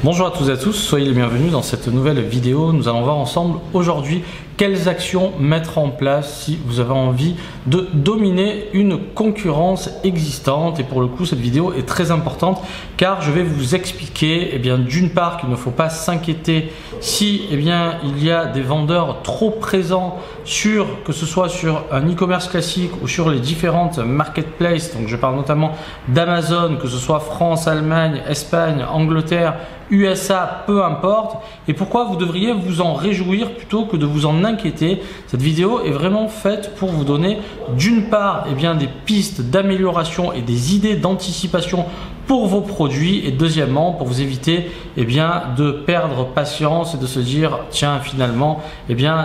Bonjour à tous et à tous, soyez les bienvenus dans cette nouvelle vidéo. Nous allons voir ensemble aujourd'hui quelles actions mettre en place si vous avez envie de dominer une concurrence existante. Et pour le coup, cette vidéo est très importante car je vais vous expliquer d'une part qu'il ne faut pas s'inquiéter si il y a des vendeurs trop présents que ce soit sur un e-commerce classique ou sur les différentes marketplaces. Donc je parle notamment d'Amazon, que ce soit France, Allemagne, Espagne, Angleterre, USA, peu importe. Et pourquoi vous devriez vous en réjouir plutôt que de vous en inquiéter. Cette vidéo est vraiment faite pour vous donner d'une part des pistes d'amélioration et des idées d'anticipation pour vos produits, et deuxièmement pour vous éviter de perdre patience et de se dire tiens, finalement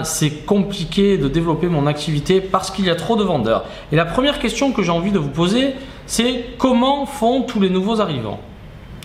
c'est compliqué de développer mon activité parce qu'il y a trop de vendeurs. Et la première question que j'ai envie de vous poser, c'est comment font tous les nouveaux arrivants?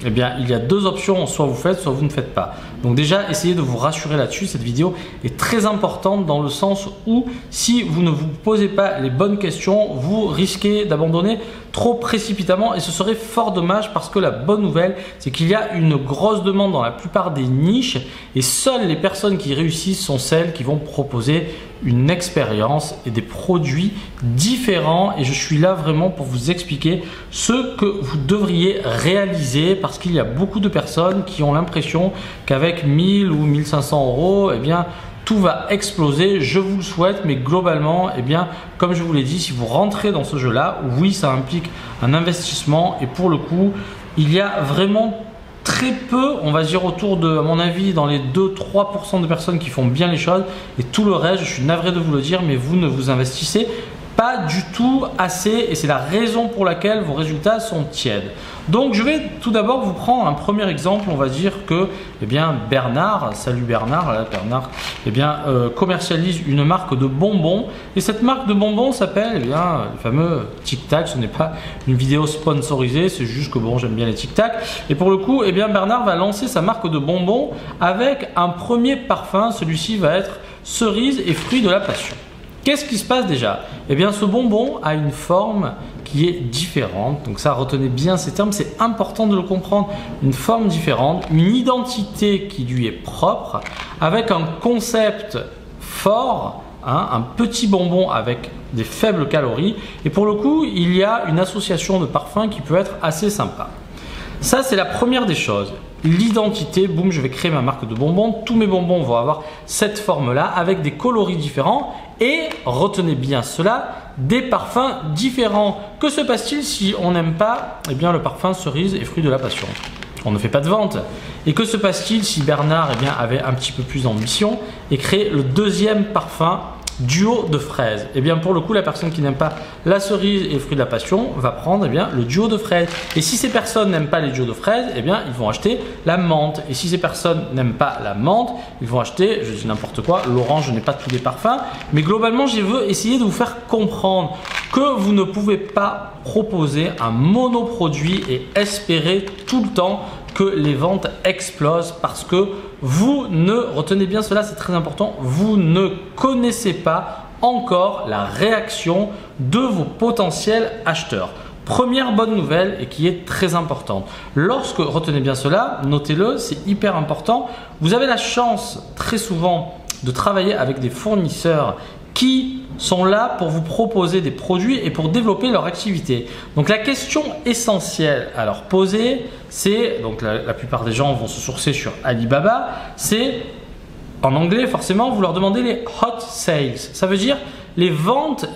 Il y a deux options, soit vous faites, soit vous ne faites pas. Donc déjà, essayez de vous rassurer là-dessus. Cette vidéo est très importante dans le sens où si vous ne vous posez pas les bonnes questions, vous risquez d'abandonner trop précipitamment et ce serait fort dommage parce que la bonne nouvelle, c'est qu'il y a une grosse demande dans la plupart des niches et seules les personnes qui réussissent sont celles qui vont proposer une expérience et des produits différents, et je suis là vraiment pour vous expliquer ce que vous devriez réaliser parce qu'il y a beaucoup de personnes qui ont l'impression qu'avec 1000 ou 1500 euros tout va exploser. Je vous le souhaite, mais globalement comme je vous l'ai dit, si vous rentrez dans ce jeu là, oui, ça implique un investissement, et pour le coup il y a vraiment très peu, on va dire autour de, à mon avis, dans les 2-3% de personnes qui font bien les choses, et tout le reste, je suis navré de vous le dire, mais vous ne vous investissez pas du tout assez, et c'est la raison pour laquelle vos résultats sont tièdes. Donc je vais tout d'abord vous prendre un premier exemple. On va dire que Bernard, salut Bernard, là, Bernard commercialise une marque de bonbons, et cette marque de bonbons s'appelle le fameux Tic Tac. Ce n'est pas une vidéo sponsorisée, c'est juste que bon, j'aime bien les Tic Tac, et pour le coup Bernard va lancer sa marque de bonbons avec un premier parfum. Celui-ci va être cerise et fruit de la passion. Qu'est-ce qui se passe déjà? Ce bonbon a une forme qui est différente. Donc ça, retenez bien ces termes, c'est important de le comprendre. Une forme différente, une identité qui lui est propre, avec un concept fort, un petit bonbon avec des faibles calories. Et pour le coup, il y a une association de parfums qui peut être assez sympa. Ça, c'est la première des choses. L'identité, boum, je vais créer ma marque de bonbons. Tous mes bonbons vont avoir cette forme-là avec des coloris différents. Et retenez bien cela, des parfums différents. Que se passe-t-il si on n'aime pas le parfum cerise et fruit de la passion? On ne fait pas de vente. Et que se passe-t-il si Bernard avait un petit peu plus d'ambition et crée le deuxième parfum duo de fraises? Pour le coup, la personne qui n'aime pas la cerise et le fruit de la passion va prendre le duo de fraises. Et si ces personnes n'aiment pas les duos de fraises, ils vont acheter la menthe. Et si ces personnes n'aiment pas la menthe, ils vont acheter, je dis n'importe quoi, l'orange. Je n'ai pas tous les parfums, mais globalement, je veux essayer de vous faire comprendre que vous ne pouvez pas proposer un monoproduit et espérer tout le temps que les ventes explosent, parce que vous ne, retenez bien cela, c'est très important, vous ne connaissez pas encore la réaction de vos potentiels acheteurs. Première bonne nouvelle, et qui est très importante. Lorsque, retenez bien cela, notez-le, c'est hyper important, vous avez la chance très souvent de travailler avec des fournisseurs qui sont là pour vous proposer des produits et pour développer leur activité. Donc la question essentielle à leur poser, c'est, donc la plupart des gens vont se sourcer sur Alibaba, c'est en anglais forcément, vous leur demandez les hot sales. Ça veut dire les ventes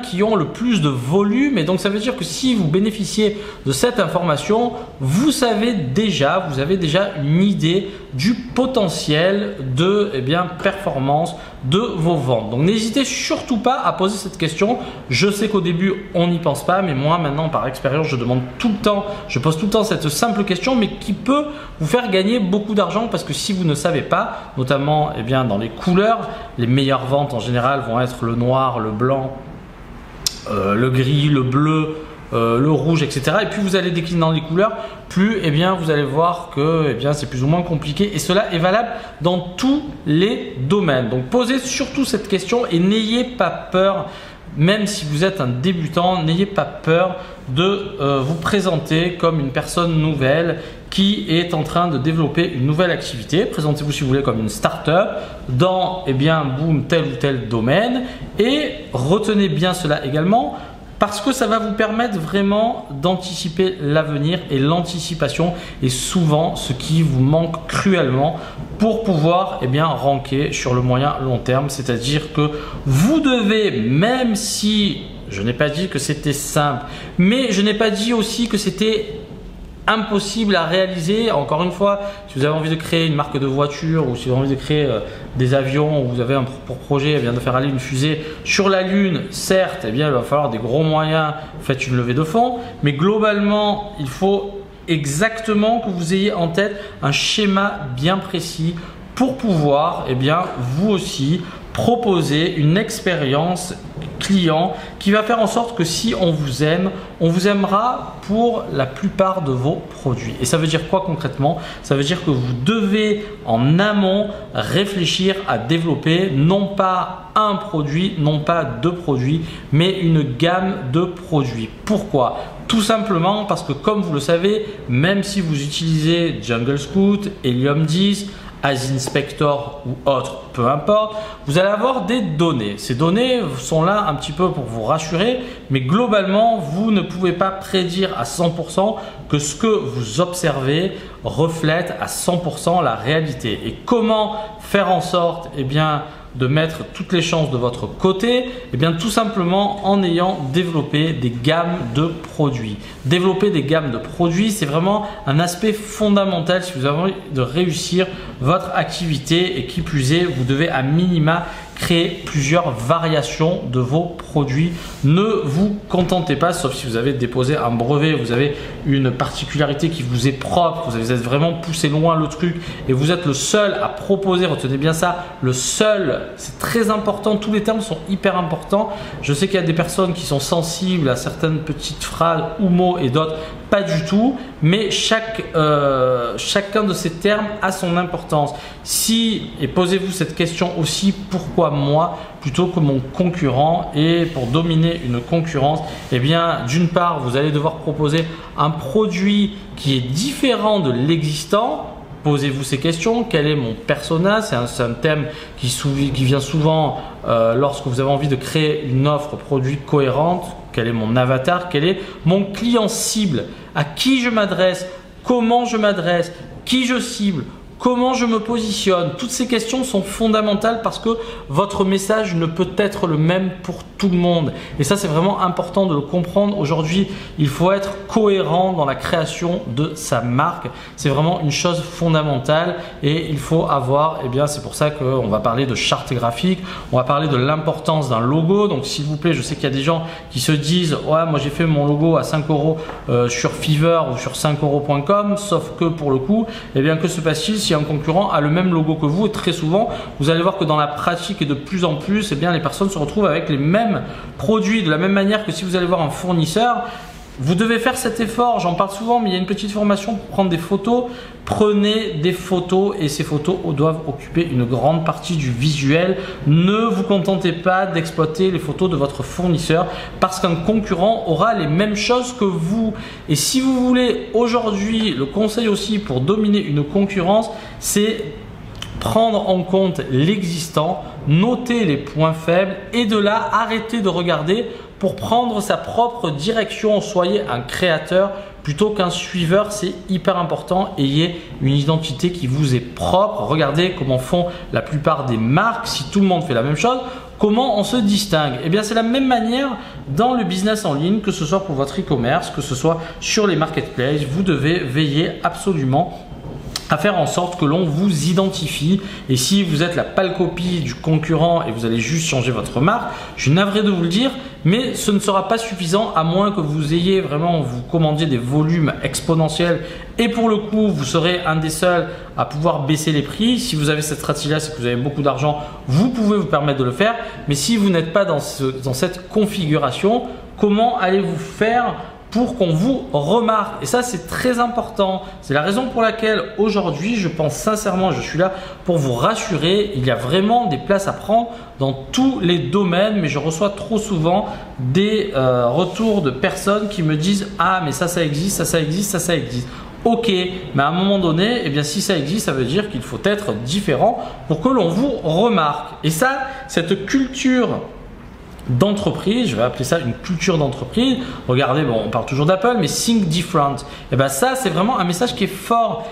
qui ont le plus de volume, et donc ça veut dire que si vous bénéficiez de cette information, vous avez déjà une idée du potentiel de performance de vos ventes. Donc n'hésitez surtout pas à poser cette question. Je sais qu'au début on n'y pense pas, mais moi maintenant par expérience je pose tout le temps cette simple question, mais qui peut vous faire gagner beaucoup d'argent, parce que si vous ne savez pas, notamment dans les couleurs, les meilleures ventes en général vont être le noir, le blanc, le gris, le bleu, le rouge, etc. Et plus vous allez décliner dans les couleurs, plus vous allez voir que c'est plus ou moins compliqué, et cela est valable dans tous les domaines. Donc posez surtout cette question et n'ayez pas peur même si vous êtes un débutant, n'ayez pas peur de vous présenter comme une personne nouvelle qui est en train de développer une nouvelle activité. Présentez-vous si vous voulez comme une start-up dans boom, tel ou tel domaine, et retenez bien cela également parce que ça va vous permettre vraiment d'anticiper l'avenir, et l'anticipation est souvent ce qui vous manque cruellement pour pouvoir ranker sur le moyen long terme. C'est-à-dire que vous devez, même si je n'ai pas dit que c'était simple, mais je n'ai pas dit aussi que c'était impossible à réaliser. Encore une fois, si vous avez envie de créer une marque de voiture, ou si vous avez envie de créer des avions, ou vous avez pour projet de faire aller une fusée sur la Lune, certes, il va falloir des gros moyens, faites une levée de fonds, mais globalement, il faut exactement que vous ayez en tête un schéma bien précis pour pouvoir vous aussi proposer une expérience client qui va faire en sorte que si on vous aime, on vous aimera pour la plupart de vos produits. Et ça veut dire quoi concrètement? Ça veut dire que vous devez en amont réfléchir à développer non pas un produit, non pas deux produits, mais une gamme de produits. Pourquoi? Tout simplement parce que, comme vous le savez, même si vous utilisez Jungle Scout, Helium 10, Asinspector ou autre, peu importe, vous allez avoir des données. Ces données sont là un petit peu pour vous rassurer, mais globalement, vous ne pouvez pas prédire à 100% que ce que vous observez reflète à 100% la réalité. Et comment faire en sorte de mettre toutes les chances de votre côté? Tout simplement en ayant développé des gammes de produits. Développer des gammes de produits, c'est vraiment un aspect fondamental si vous avez envie de réussir votre activité, et qui plus est, vous devez à minima créer plusieurs variations de vos produits. Ne vous contentez pas, sauf si vous avez déposé un brevet, vous avez une particularité qui vous est propre, vous avez vraiment poussé loin le truc et vous êtes le seul à proposer, retenez bien ça, le seul, c'est très important, tous les termes sont hyper importants. Je sais qu'il y a des personnes qui sont sensibles à certaines petites phrases ou mots et d'autres pas du tout, mais chacun de ces termes a son importance. Et posez-vous cette question aussi, pourquoi moi plutôt que mon concurrent? Et pour dominer une concurrence, d'une part, vous allez devoir proposer un produit qui est différent de l'existant. Posez-vous ces questions. Quel est mon persona? C'est un thème qui vient souvent lorsque vous avez envie de créer une offre produit cohérente. Quel est mon avatar? Quel est mon client cible? À qui je m'adresse? Comment je m'adresse? Qui je cible? Comment je me positionne? Toutes ces questions sont fondamentales parce que votre message ne peut être le même pour tout le monde. Et ça, c'est vraiment important de le comprendre. Aujourd'hui, il faut être cohérent dans la création de sa marque. C'est vraiment une chose fondamentale et il faut avoir, c'est pour ça qu'on va parler de charte graphique, on va parler de l'importance d'un logo. Donc, s'il vous plaît, je sais qu'il y a des gens qui se disent « Ouais, moi j'ai fait mon logo à 5 € sur Fiverr ou sur 5euros.com », sauf que pour le coup, que se passe-t-il si un concurrent a le même logo que vous? Et très souvent, vous allez voir que dans la pratique et de plus en plus, les personnes se retrouvent avec les mêmes produits, de la même manière que si vous allez voir un fournisseur. Vous devez faire cet effort, j'en parle souvent, mais il y a une petite formation pour prendre des photos. Prenez des photos et ces photos doivent occuper une grande partie du visuel. Ne vous contentez pas d'exploiter les photos de votre fournisseur parce qu'un concurrent aura les mêmes choses que vous. Et si vous voulez aujourd'hui, le conseil aussi pour dominer une concurrence, c'est prendre en compte l'existant, noter les points faibles et de là arrêter de regarder pour prendre sa propre direction. Soyez un créateur plutôt qu'un suiveur, c'est hyper important. Ayez une identité qui vous est propre. Regardez comment font la plupart des marques. Si tout le monde fait la même chose, comment on se distingue? C'est la même manière dans le business en ligne, que ce soit pour votre e-commerce, que ce soit sur les marketplaces. Vous devez veiller absolument à faire en sorte que l'on vous identifie. Et si vous êtes la pâle copie du concurrent et vous allez juste changer votre marque, je suis navré de vous le dire, mais ce ne sera pas suffisant à moins que vous ayez vraiment, vous commandiez des volumes exponentiels et pour le coup, vous serez un des seuls à pouvoir baisser les prix. Si vous avez cette stratégie-là, c'est que vous avez beaucoup d'argent, vous pouvez vous permettre de le faire. Mais si vous n'êtes pas dans cette configuration, comment allez-vous faire pour qu'on vous remarque. Et ça, c'est très important. C'est la raison pour laquelle aujourd'hui, je pense sincèrement, je suis là pour vous rassurer. Il y a vraiment des places à prendre dans tous les domaines, mais je reçois trop souvent des retours de personnes qui me disent « Ah, mais ça existe, ça existe, ça existe ». Ok, mais à un moment donné, eh bien, si ça existe, ça veut dire qu'il faut être différent pour que l'on vous remarque. Et ça, cette culture d'entreprise, je vais appeler ça une culture d'entreprise. Regardez, bon, on parle toujours d'Apple, mais think different. Et bien ça, c'est vraiment un message qui est fort.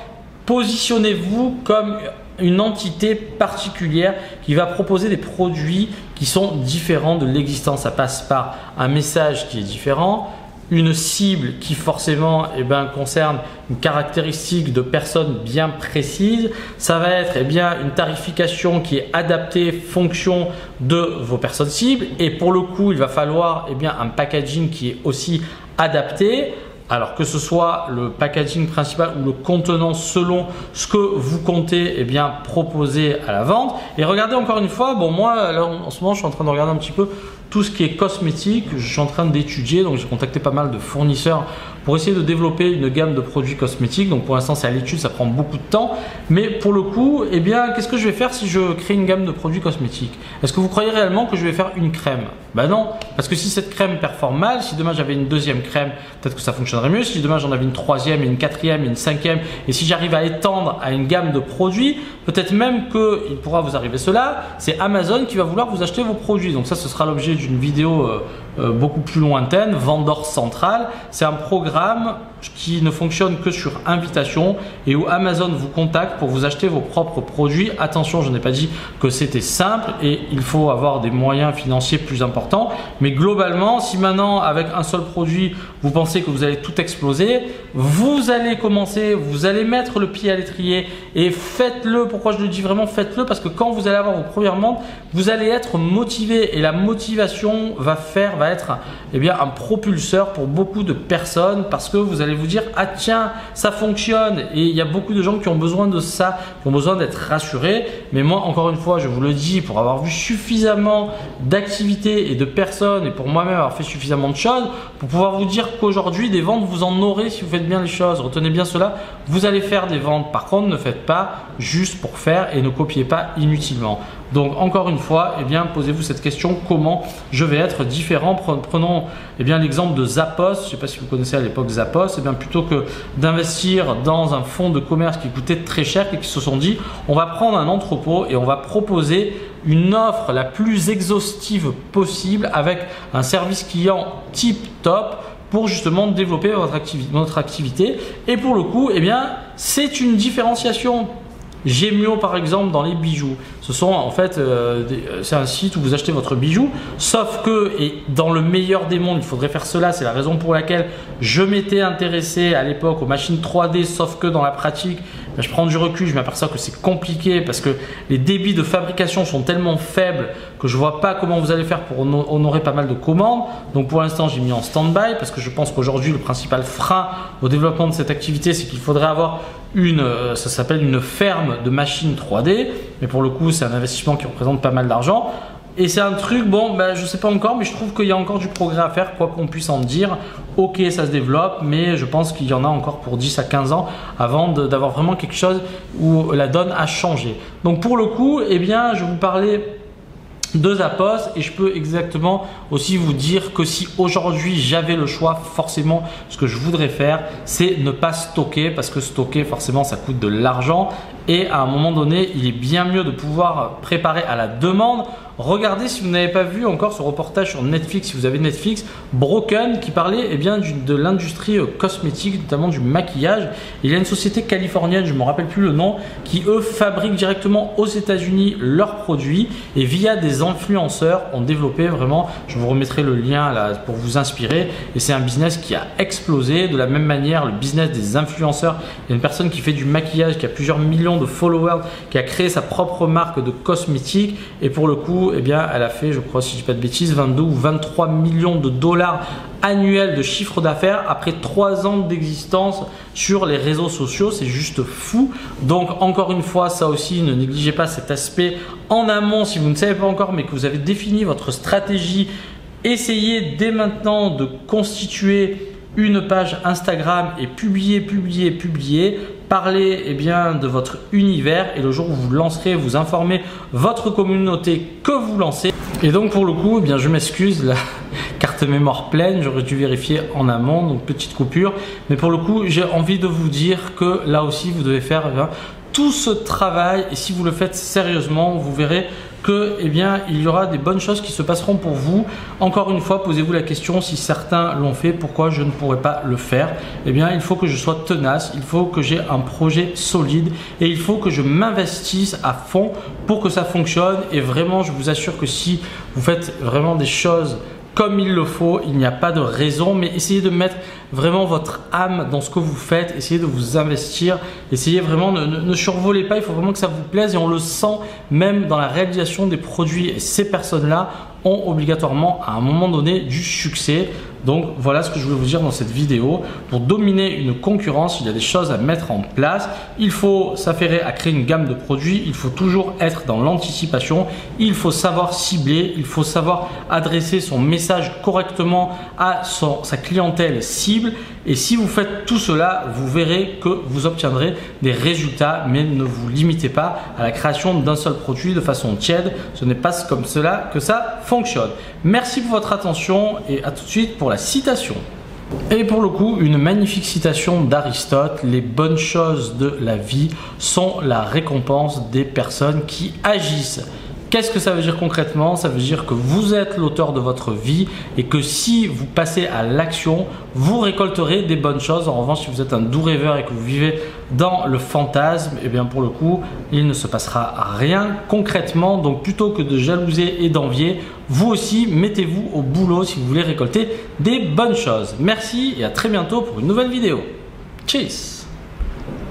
Positionnez-vous comme une entité particulière qui va proposer des produits qui sont différents de l'existence. Ça passe par un message qui est différent, une cible qui forcément concerne une caractéristique de personnes bien précise. Ça va être une tarification qui est adaptée fonction de vos personnes cibles. Et pour le coup, il va falloir un packaging qui est aussi adapté. Alors que ce soit le packaging principal ou le contenant selon ce que vous comptez proposer à la vente. Et regardez encore une fois, bon moi là, en ce moment je suis en train de regarder un petit peu tout ce qui est cosmétique, je suis en train d'étudier, donc j'ai contacté pas mal de fournisseurs pour essayer de développer une gamme de produits cosmétiques. Donc pour l'instant c'est à l'étude, ça prend beaucoup de temps, mais pour le coup, qu'est-ce que je vais faire si je crée une gamme de produits cosmétiques? Est-ce que vous croyez réellement que je vais faire une crème? Ben non, parce que si cette crème performe mal, si demain j'avais une deuxième crème, peut-être que ça fonctionnerait mieux. Si demain j'en avais une troisième, une quatrième, une cinquième, et si j'arrive à étendre à une gamme de produits, peut-être même qu'il pourra vous arriver cela, c'est Amazon qui va vouloir vous acheter vos produits. Donc ça, ce sera l'objet d'une vidéo beaucoup plus lointaine, Vendor Central. C'est un programme qui ne fonctionne que sur invitation et où Amazon vous contacte pour vous acheter vos propres produits. Attention, je n'ai pas dit que c'était simple et il faut avoir des moyens financiers plus importants. Mais globalement, si maintenant avec un seul produit, vous pensez que vous allez tout exploser, vous allez commencer, vous allez mettre le pied à l'étrier et faites-le. Pourquoi je le dis vraiment? Faites-le parce que quand vous allez avoir vos premières ventes, vous allez être motivé et la motivation va être un propulseur pour beaucoup de personnes parce que vous allez vous dire ah tiens ça fonctionne, et il y a beaucoup de gens qui ont besoin de ça, qui ont besoin d'être rassurés. Mais moi encore une fois je vous le dis, pour avoir vu suffisamment d'activités et de personnes et pour moi-même avoir fait suffisamment de choses pour pouvoir vous dire qu'aujourd'hui des ventes vous en aurez si vous faites bien les choses. Retenez bien cela, vous allez faire des ventes. Par contre ne faites pas juste pour faire et ne copiez pas inutilement. Donc encore une fois, posez-vous cette question, comment je vais être différent? Prenons l'exemple de Zappos. Je ne sais pas si vous connaissez à l'époque Zappos. Plutôt que d'investir dans un fonds de commerce qui coûtait très cher et qui se sont dit on va prendre un entrepôt et on va proposer une offre la plus exhaustive possible avec un service client tip top pour justement développer notre activité. Et pour le coup, c'est une différenciation. Gemio par exemple dans les bijoux, ce sont en fait c'est un site où vous achetez votre bijou, sauf que, et dans le meilleur des mondes il faudrait faire cela, c'est la raison pour laquelle je m'étais intéressé à l'époque aux machines 3D, sauf que dans la pratique je prends du recul, je m'aperçois que c'est compliqué parce que les débits de fabrication sont tellement faibles que je vois pas comment vous allez faire pour honorer pas mal de commandes. Donc pour l'instant j'ai mis en stand-by parce que je pense qu'aujourd'hui le principal frein au développement de cette activité, c'est qu'il faudrait avoir ça s'appelle une ferme de machines 3D, mais pour le coup c'est un investissement qui représente pas mal d'argent et c'est un truc, je sais pas encore, mais je trouve qu'il y a encore du progrès à faire, quoi qu'on puisse en dire. Ok, ça se développe, mais je pense qu'il y en a encore pour 10 à 15 ans avant d'avoir vraiment quelque chose où la donne a changé. Donc pour le coup, je vous parlais de Zappos et je peux exactement aussi vous dire que si aujourd'hui j'avais le choix, forcément ce que je voudrais faire c'est ne pas stocker, parce que stocker forcément ça coûte de l'argent et à un moment donné il est bien mieux de pouvoir préparer à la demande. Regardez, si vous n'avez pas vu encore ce reportage sur Netflix, si vous avez Netflix, Broken, qui parlait de l'industrie cosmétique, notamment du maquillage. Il y a une société californienne, je ne me rappelle plus le nom, qui eux fabriquent directement aux États-Unis leurs produits et via des influenceurs ont développé vraiment, je vous remettrai le lien là pour vous inspirer, et c'est un business qui a explosé. De la même manière, le business des influenceurs, il y a une personne qui fait du maquillage, qui a plusieurs millions de followers, qui a créé sa propre marque de cosmétiques et pour le coup elle a fait, je crois si je dis pas de bêtises, 22 ou 23 millions de dollars annuels de chiffre d'affaires après 3 ans d'existence sur les réseaux sociaux. C'est juste fou. Donc encore une fois, ça aussi, ne négligez pas cet aspect en amont. Si vous ne savez pas encore mais que vous avez défini votre stratégie, essayez dès maintenant de constituer une page Instagram et publier, parler de votre univers, et le jour où vous lancerez, vous informez votre communauté que vous lancez. Et donc pour le coup, je m'excuse, la carte mémoire pleine, j'aurais dû vérifier en amont, donc petite coupure. Mais pour le coup, j'ai envie de vous dire que là aussi, vous devez faire tout ce travail, et si vous le faites sérieusement, vous verrez que il y aura des bonnes choses qui se passeront pour vous. Encore une fois, posez-vous la question, si certains l'ont fait, pourquoi je ne pourrais pas le faire? Il faut que je sois tenace, il faut que j'ai un projet solide et il faut que je m'investisse à fond pour que ça fonctionne. Et vraiment, je vous assure que si vous faites vraiment des choses comme il le faut, il n'y a pas de raison, mais essayez de mettre vraiment votre âme dans ce que vous faites, essayez de vous investir, essayez vraiment, ne survolez pas, il faut vraiment que ça vous plaise, et on le sent même dans la réalisation des produits, et ces personnes-là ont obligatoirement à un moment donné du succès. Donc voilà ce que je voulais vous dire dans cette vidéo. Pour dominer une concurrence, il y a des choses à mettre en place. Il faut s'affairer à créer une gamme de produits. Il faut toujours être dans l'anticipation. Il faut savoir cibler. Il faut savoir adresser son message correctement à sa clientèle cible. Et si vous faites tout cela, vous verrez que vous obtiendrez des résultats. Mais ne vous limitez pas à la création d'un seul produit de façon tiède. Ce n'est pas comme cela que ça fonctionne. Merci pour votre attention et à tout de suite pour la citation. Et pour le coup, une magnifique citation d'Aristote: les bonnes choses de la vie sont la récompense des personnes qui agissent. Qu'est-ce que ça veut dire concrètement? Ça veut dire que vous êtes l'auteur de votre vie et que si vous passez à l'action, vous récolterez des bonnes choses. En revanche, si vous êtes un doux rêveur et que vous vivez dans le fantasme, pour le coup, il ne se passera rien concrètement. Donc plutôt que de jalouser et d'envier, vous aussi, mettez-vous au boulot si vous voulez récolter des bonnes choses. Merci et à très bientôt pour une nouvelle vidéo. Cheers!